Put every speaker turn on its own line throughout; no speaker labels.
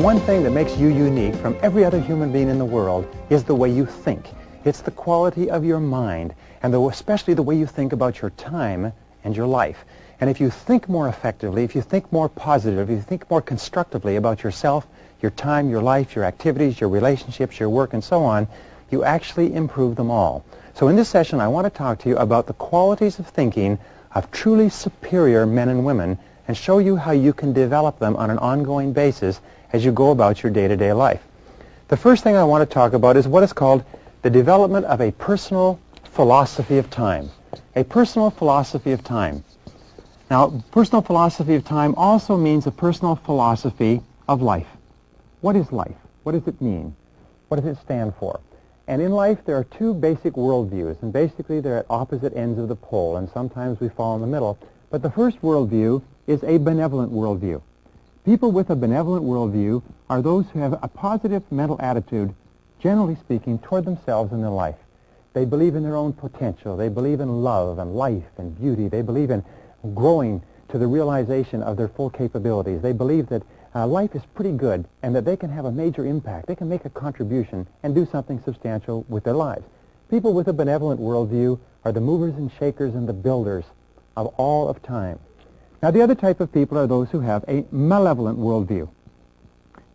one thing that makes you unique from every other human being in the world is the way you think. It's the quality of your mind, and especially the way you think about your time and your life. And if you think more effectively, if you think more positively, if you think more constructively about yourself, your time, your life, your activities, your relationships, your work, and so on, you actually improve them all. So in this session, I want to talk to you about the qualities of thinking of truly superior men and women and show you how you can develop them on an ongoing basis as you go about your day-to-day life. The first thing I want to talk about is what is called the development of a personal philosophy of time. A personal philosophy of time. Now, personal philosophy of time also means a personal philosophy of life. What is life? What does it mean? What does it stand for? And in life, there are two basic worldviews, and basically they're at opposite ends of the pole, and sometimes we fall in the middle. But the first worldview is a benevolent worldview. People with a benevolent worldview are those who have a positive mental attitude, generally speaking, toward themselves and their life. They believe in their own potential. They believe in love and life and beauty. They believe in growing to the realization of their full capabilities. They believe that life is pretty good and that they can have a major impact. They can make a contribution and do something substantial with their lives. People with a benevolent worldview are the movers and shakers and the builders of all of time. Now, the other type of people are those who have a malevolent worldview.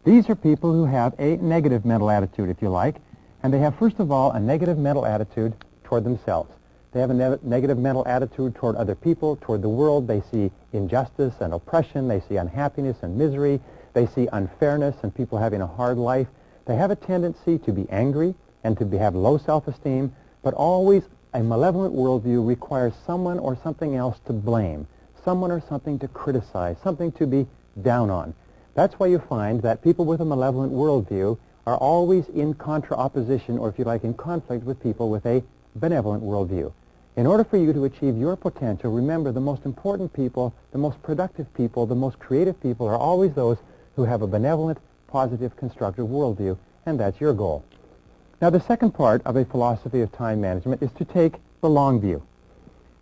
These are people who have a negative mental attitude, if you like, and they have, first of all, a negative mental attitude toward themselves. They have a negative mental attitude toward other people, toward the world. They see injustice and oppression. They see unhappiness and misery. They see unfairness and people having a hard life. They have a tendency to be angry and to have low self-esteem, but always a malevolent worldview requires someone or something else to blame, someone or something to criticize, something to be down on. That's why you find that people with a malevolent worldview are always in contra-opposition, or if you like, in conflict with people with a benevolent worldview. In order for you to achieve your potential, remember the most important people, the most productive people, the most creative people are always those who have a benevolent, positive, constructive worldview, and that's your goal. Now, the second part of a philosophy of time management is to take the long view.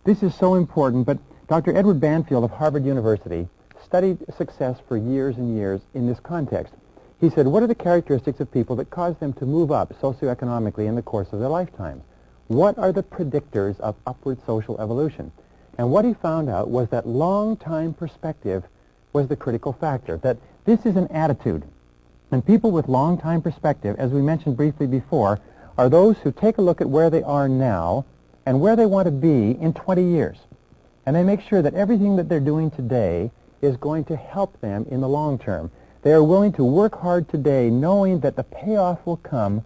This is so important, but Dr. Edward Banfield of Harvard University studied success for years and years in this context. He said, what are the characteristics of people that cause them to move up socioeconomically in the course of their lifetime? What are the predictors of upward social evolution? And what he found out was that long-time perspective was the critical factor, that this is an attitude. And people with long-time perspective, as we mentioned briefly before, are those who take a look at where they are now and where they want to be in 20 years. And they make sure that everything that they're doing today is going to help them in the long term. They are willing to work hard today knowing that the payoff will come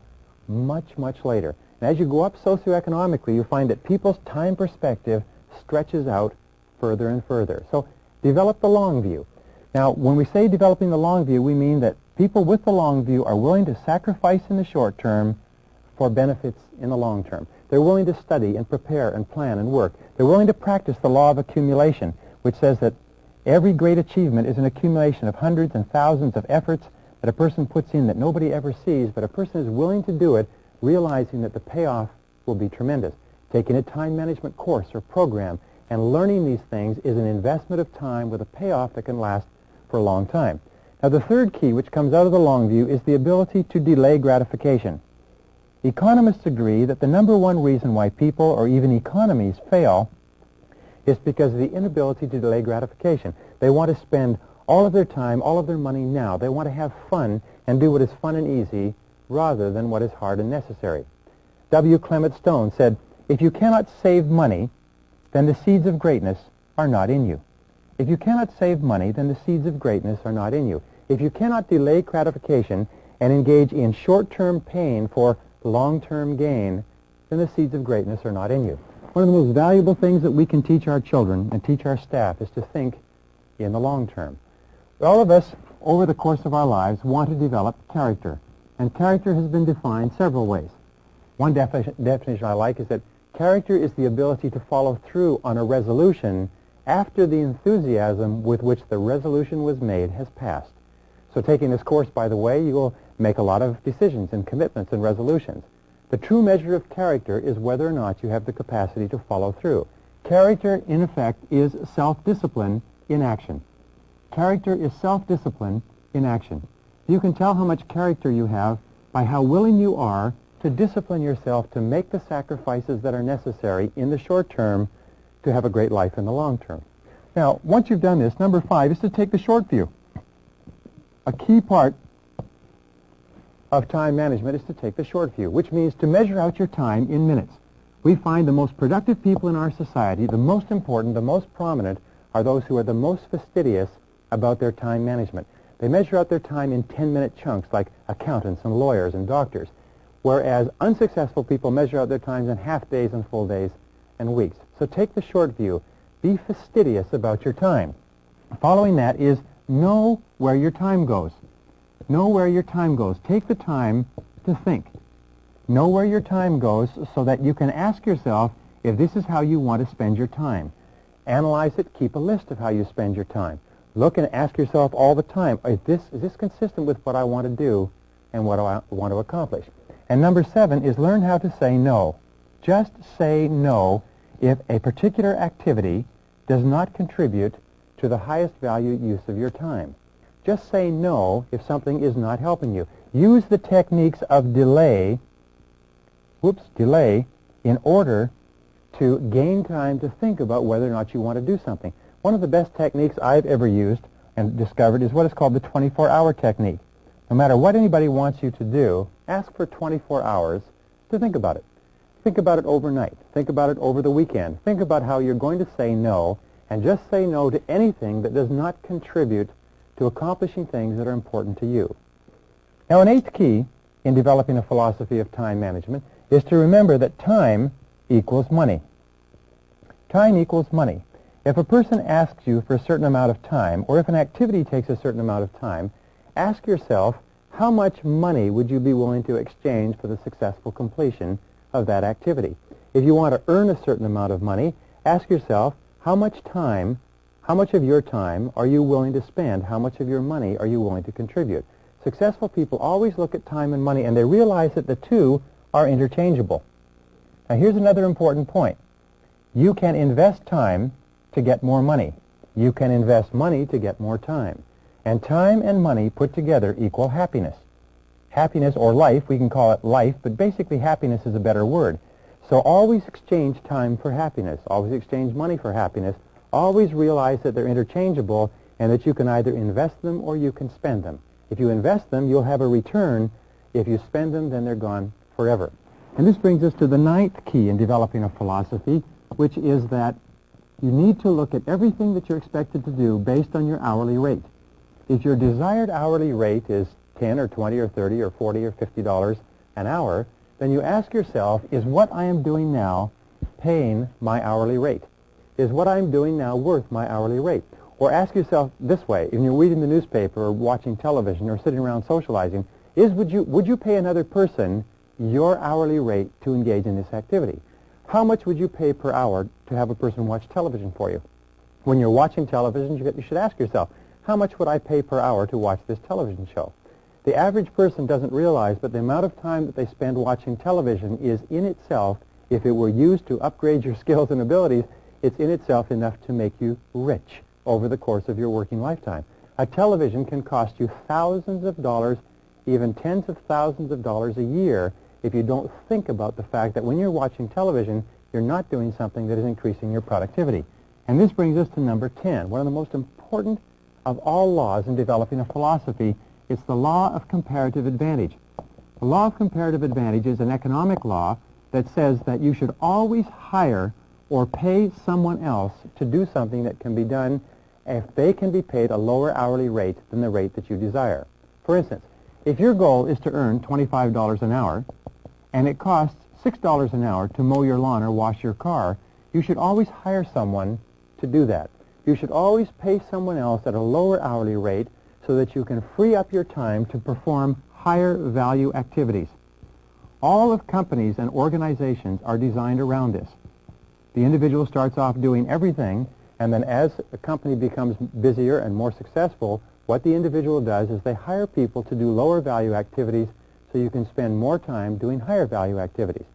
much, much later. And as you go up socioeconomically, you find that people's time perspective stretches out further and further. So develop the long view. Now, when we say developing the long view, we mean that people with the long view are willing to sacrifice in the short term for benefits in the long term. They're willing to study and prepare and plan and work. They're willing to practice the law of accumulation, which says that every great achievement is an accumulation of hundreds and thousands of efforts that a person puts in that nobody ever sees, but a person is willing to do it realizing that the payoff will be tremendous. Taking a time management course or program and learning these things is an investment of time with a payoff that can last for a long time. Now, the third key, which comes out of the long view, is the ability to delay gratification. Economists agree that the number one reason why people or even economies fail is because of the inability to delay gratification. They want to spend all of their time, all of their money now. They want to have fun and do what is fun and easy rather than what is hard and necessary. W. Clement Stone said, if you cannot save money, then the seeds of greatness are not in you. If you cannot save money, then the seeds of greatness are not in you. If you cannot delay gratification and engage in short-term pain for long-term gain, then the seeds of greatness are not in you. One of the most valuable things that we can teach our children and teach our staff is to think in the long term. All of us, over the course of our lives, want to develop character. And character has been defined several ways. One definition I like is that character is the ability to follow through on a resolution after the enthusiasm with which the resolution was made has passed. So taking this course, by the way, you will make a lot of decisions and commitments and resolutions. The true measure of character is whether or not you have the capacity to follow through. Character, in effect, is self-discipline in action. Character is self-discipline in action. You can tell how much character you have by how willing you are to discipline yourself to make the sacrifices that are necessary in the short term to have a great life in the long term. Now, once you've done this, number 5 is to take the short view. A key part of time management is to take the short view, which means to measure out your time in minutes. We find the most productive people in our society, the most important, the most prominent, are those who are the most fastidious about their time management. They measure out their time in 10-minute chunks, like accountants and lawyers and doctors, whereas unsuccessful people measure out their times in half days and full days and weeks. So take the short view. Be fastidious about your time. Following that is know where your time goes. Know where your time goes. Take the time to think. Know where your time goes so that you can ask yourself if this is how you want to spend your time. Analyze it. Keep a list of how you spend your time. Look and ask yourself all the time, is this consistent with what I want to do and what I want to accomplish? And number 7 is learn how to say no. Just say no if a particular activity does not contribute to the highest value use of your time. Just say no if something is not helping you. Use the techniques of delay in order to gain time to think about whether or not you want to do something. One of the best techniques I've ever used and discovered is what is called the 24-hour technique. No matter what anybody wants you to do, ask for 24 hours to think about it. Think about it overnight. Think about it over the weekend. Think about how you're going to say no, and just say no to anything that does not contribute to accomplishing things that are important to you. Now, an 8th key in developing a philosophy of time management is to remember that time equals money. Time equals money. If a person asks you for a certain amount of time, or if an activity takes a certain amount of time, ask yourself, how much money would you be willing to exchange for the successful completion of that activity? If you want to earn a certain amount of money, ask yourself, how much of your time are you willing to spend? How much of your money are you willing to contribute? Successful people always look at time and money, and they realize that the two are interchangeable. Now, here's another important point. You can invest time to get more money. You can invest money to get more time. And time and money put together equal happiness. Happiness, or life, we can call it life, but basically happiness is a better word. So always exchange time for happiness. Always exchange money for happiness. Always realize that they're interchangeable and that you can either invest them or you can spend them. If you invest them, you'll have a return. If you spend them, then they're gone forever. And this brings us to the 9th key in developing a philosophy, which is that you need to look at everything that you're expected to do based on your hourly rate. If your desired hourly rate is 10 or 20 or 30 or 40 or $50 an hour, then you ask yourself, is what I am doing now paying my hourly rate? Is what I'm doing now worth my hourly rate? Or ask yourself this way, if you're reading the newspaper or watching television or sitting around socializing, would you pay another person your hourly rate to engage in this activity? How much would you pay per hour to have a person watch television for you? When you're watching television, you should ask yourself, how much would I pay per hour to watch this television show? The average person doesn't realize, but the amount of time that they spend watching television is in itself, if it were used to upgrade your skills and abilities, it's in itself enough to make you rich over the course of your working lifetime. A television can cost you thousands of dollars, even tens of thousands of dollars a year, if you don't think about the fact that when you're watching television, you're not doing something that is increasing your productivity. And this brings us to number 10, one of the most important of all laws in developing a philosophy. It's the law of comparative advantage. The law of comparative advantage is an economic law that says that you should always hire or pay someone else to do something that can be done if they can be paid a lower hourly rate than the rate that you desire. For instance, if your goal is to earn $25 an hour, and it costs $6 an hour to mow your lawn or wash your car, you should always hire someone to do that. You should always pay someone else at a lower hourly rate so that you can free up your time to perform higher value activities. All of companies and organizations are designed around this. The individual starts off doing everything, and then as a company becomes busier and more successful, what the individual does is they hire people to do lower value activities so you can spend more time doing higher value activities.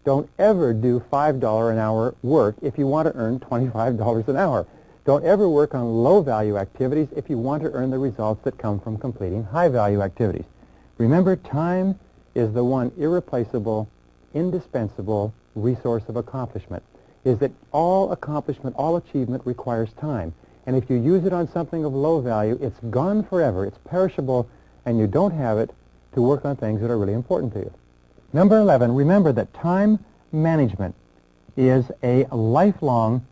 Don't ever do $5 an hour work if you want to earn $25 an hour. Don't ever work on low-value activities if you want to earn the results that come from completing high-value activities. Remember, time is the one irreplaceable, indispensable resource of accomplishment, is that all accomplishment, all achievement requires time. And if you use it on something of low value, it's gone forever, it's perishable, and you don't have it to work on things that are really important to you. Number 11, remember that time management is a lifelong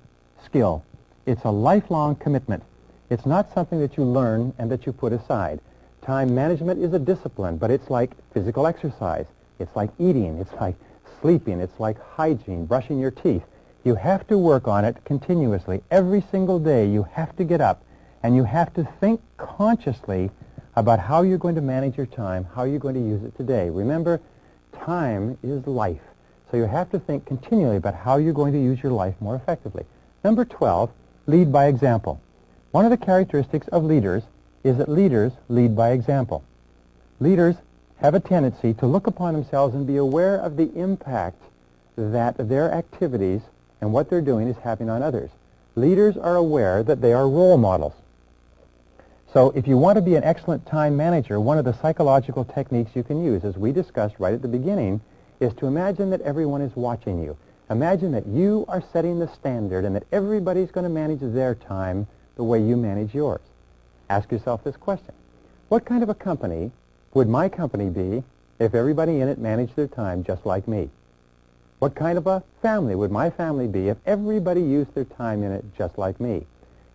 skill. It's a lifelong commitment. It's not something that you learn and that you put aside. Time management is a discipline, but it's like physical exercise. It's like eating. It's like sleeping. It's like hygiene, brushing your teeth. You have to work on it continuously. Every single day you have to get up and you have to think consciously about how you're going to manage your time, how you're going to use it today. Remember, time is life. So you have to think continually about how you're going to use your life more effectively. Number 12, lead by example. One of the characteristics of leaders is that leaders lead by example. Leaders have a tendency to look upon themselves and be aware of the impact that their activities and what they're doing is having on others. Leaders are aware that they are role models. So if you want to be an excellent time manager, one of the psychological techniques you can use, as we discussed right at the beginning, is to imagine that everyone is watching you. Imagine that you are setting the standard and that everybody's going to manage their time the way you manage yours. Ask yourself this question. What kind of a company would my company be if everybody in it managed their time just like me? What kind of a family would my family be if everybody used their time in it just like me?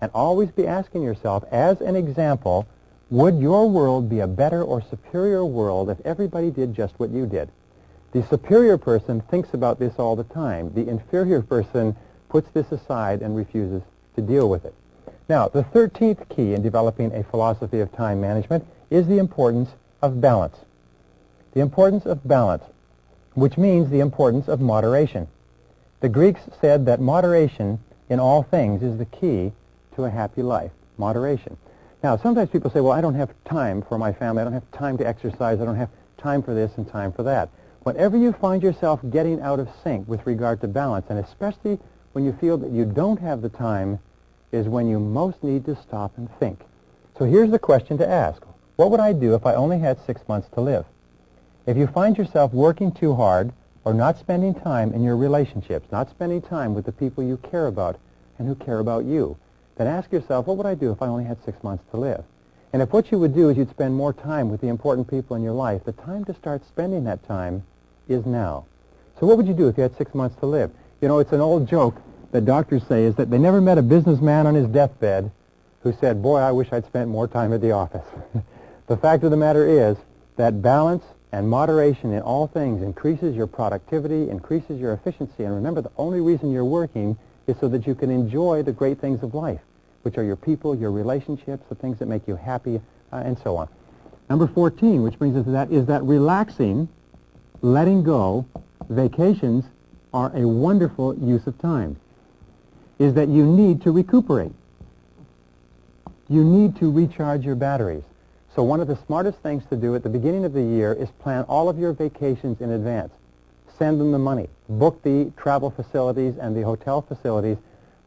And always be asking yourself, as an example, would your world be a better or superior world if everybody did just what you did? The superior person thinks about this all the time. The inferior person puts this aside and refuses to deal with it. Now, the 13th key in developing a philosophy of time management is the importance of balance. The importance of balance, which means the importance of moderation. The Greeks said that moderation in all things is the key to a happy life. Moderation. Now, sometimes people say, well, I don't have time for my family. I don't have time to exercise. I don't have time for this and time for that. Whenever you find yourself getting out of sync with regard to balance, and especially when you feel that you don't have the time, is when you most need to stop and think. So here's the question to ask. What would I do if I only had 6 months to live? If you find yourself working too hard or not spending time in your relationships, not spending time with the people you care about and who care about you, then ask yourself, what would I do if I only had 6 months to live? And if what you would do is you'd spend more time with the important people in your life, the time to start spending that time is now. So what would you do if you had 6 months to live? You know, it's an old joke that doctors say is that they never met a businessman on his deathbed who said, boy, I wish I'd spent more time at the office. The fact of the matter is that balance and moderation in all things increases your productivity, increases your efficiency, and remember, the only reason you're working is so that you can enjoy the great things of life, which are your people, your relationships, the things that make you happy, and so on. Number 14, which brings us to that, is that relaxing, letting go, vacations are a wonderful use of time, is that you need to recuperate. You need to recharge your batteries. So one of the smartest things to do at the beginning of the year is plan all of your vacations in advance. Send them the money. Book the travel facilities and the hotel facilities.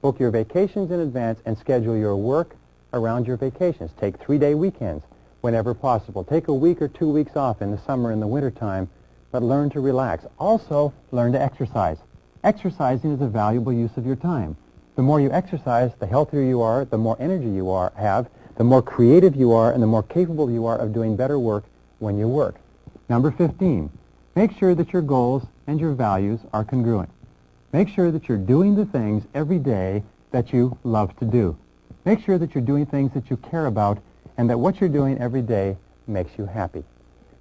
Book your vacations in advance and schedule your work around your vacations. Take 3-day weekends whenever possible. Take a week or 2 weeks off in the summer and the winter time, but learn to relax. Also, learn to exercise. Exercising is a valuable use of your time. The more you exercise, the healthier you are, the more energy you have, the more creative you are, and the more capable you are of doing better work when you work. Number 15, make sure that your goals and your values are congruent. Make sure that you're doing the things every day that you love to do. Make sure that you're doing things that you care about and that what you're doing every day makes you happy.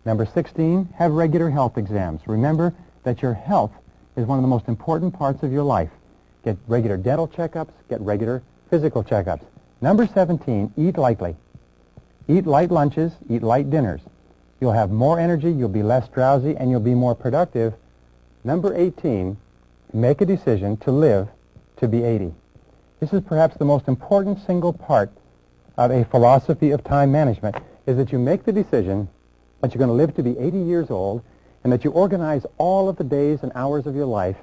Number 16, have regular health exams. Remember that your health is one of the most important parts of your life. Get regular dental checkups, get regular physical checkups. Number 17, eat lightly. Eat light lunches, eat light dinners. You'll have more energy, you'll be less drowsy, and you'll be more productive. Number 18, make a decision to live to be 80. This is perhaps the most important single part of a philosophy of time management, is that you make the decision that you're going to live to be 80 years old and that you organize all of the days and hours of your life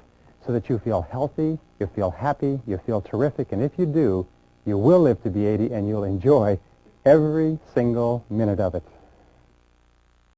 so that you feel healthy, you feel happy, you feel terrific, and if you do, You will live to be 80, and you'll enjoy every single minute of it.